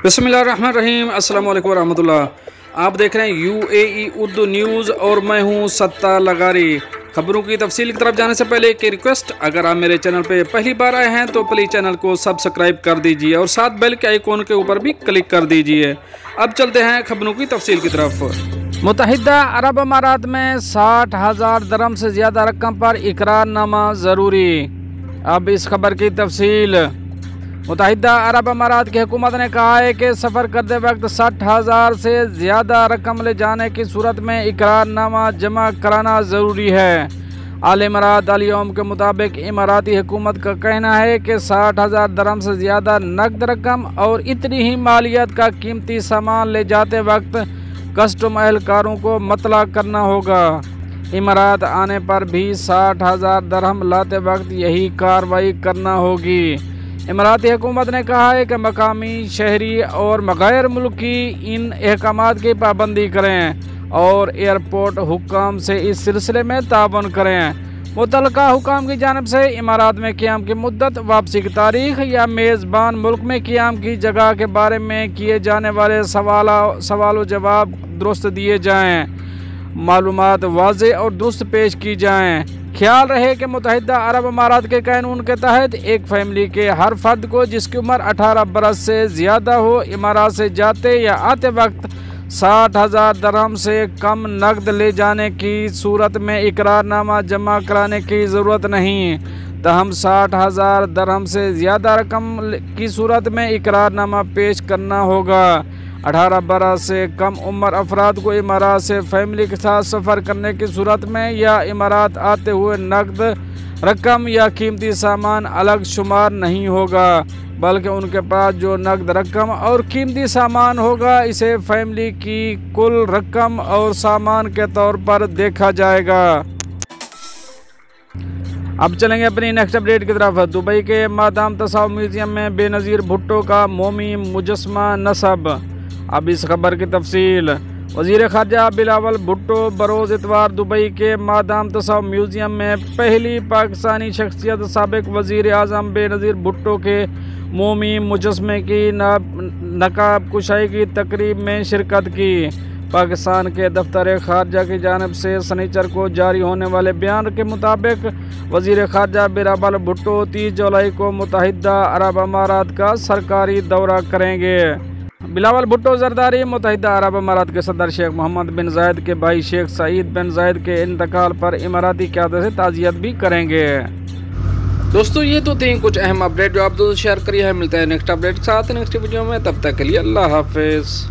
बिस्मिल्लाहिर्रहमानिर्रहीम, अस्सलाम वालेकुम रहमतुल्लाह। आप देख रहे हैं UAE उर्दू न्यूज़ और मैं हूं सत्ता लगारी। खबरों की तफसील की तरफ जाने से पहले एक रिक्वेस्ट, अगर आप मेरे चैनल पे पहली बार आए हैं तो प्लीज़ चैनल को सब्सक्राइब कर दीजिए और साथ बेल के आइकॉन के ऊपर भी क्लिक कर दीजिए। अब चलते हैं खबरों की तफसील की तरफ। मुत्तहिदा अरब अमारात में 60,000 दरम से ज़्यादा रकम पर इकरारनामा ज़रूरी। अब इस खबर की तफसील। मुत्तहिदा अरब अमारात की हुकूमत ने कहा है कि सफ़र करते वक्त 60,000 से ज़्यादा रकम ले जाने की सूरत में इकरारनामा जमा कराना ज़रूरी है। आल इमारात अल यौम के मुताबिक इमाराती हुकूमत का कहना है कि 60,000 दरम से ज़्यादा नकद रकम और इतनी ही मालियत का कीमती सामान ले जाते वक्त कस्टम एहलकारों को मतला करना होगा। इमारात आने पर भी 60,000 दरहम लाते वक्त यही कार्रवाई करना होगी। इमाराती हुकूमत ने कहा है कि मकामी, शहरी और गैर मुल्की इन अहकामात की पाबंदी करें और एयरपोर्ट हुक्काम से इस सिलसिले में ताउन करें। मुतल्लिका हुक्काम की जानिब से इमारात में क़याम की मुद्दत, वापसी की तारीख या मेज़बान मुल्क में क़याम की जगह के बारे में किए जाने वाले सवाल जवाब दुरुस्त दिए जाएँ, मालूमात वाज़े और दुरुस्त पेश की जाएँ। ख्याल रहे कि मुत्तहिदा अरब अमारात के कानून के तहत एक फैमिली के हर फर्द को जिसकी उम्र 18 बरस से ज़्यादा हो, इमारात से जाते या आते वक्त 60,000 दरहम से कम नकद ले जाने की सूरत में इकरारनामा जमा कराने की ज़रूरत नहीं। तहम 60,000 दरहम से ज़्यादा रकम की सूरत में इकरारनामा पेश करना होगा। 18 बरस से कम उम्र अफराद को इमारात से फैमिली के साथ सफ़र करने की सूरत में या इमारात आते हुए नकद रकम या कीमती सामान अलग शुमार नहीं होगा, बल्कि उनके पास जो नकद रकम और कीमती सामान होगा इसे फैमिली की कुल रकम और सामान के तौर पर देखा जाएगा। अब चलेंगे अपनी नेक्स्ट अपडेट की तरफ। दुबई के मादाम तसाव म्यूज़ियम में बेनज़ीर भुट्टो का मोमी मुजस्मा नस्ब। अब इस खबर की तफसील। वज़ीर ख़ारजा बिलावल भुट्टो बरोज़ इतवार दुबई के मादाम तसाव म्यूज़ियम में पहली पाकिस्तानी शख्सियत साबिक़ वज़ीर आज़म बेनज़ीर भुट्टो के मोमी मुजस्मे की नकाब कुशाई की तकरीब में शिरकत की। पाकिस्तान के दफ्तर ख़ारजा की जानिब से शनिचर को जारी होने वाले बयान के मुताबिक वज़ीर ख़ारजा बिलावल भुट्टो 30 जुलाई को मुत्तहिदा अरब अमारात का सरकारी दौरा करेंगे। बिलावल भुट्टो ज़रदारी मुत्तहिदा अरब अमारात के सदर शेख मोहम्मद बिन जायद के भाई शेख सईद बिन जायद के इंतकाल पर इमाराती क़यादत से ताज़ियत भी करेंगे। दोस्तों, ये तो थी कुछ अहम अपडेट जो आप दोस्तों शेयर करिए है। मिलते हैं नेक्स्ट अपडेट के साथ नेक्स्ट वीडियो में, तब तक के लिए अल्लाह हाफिज़।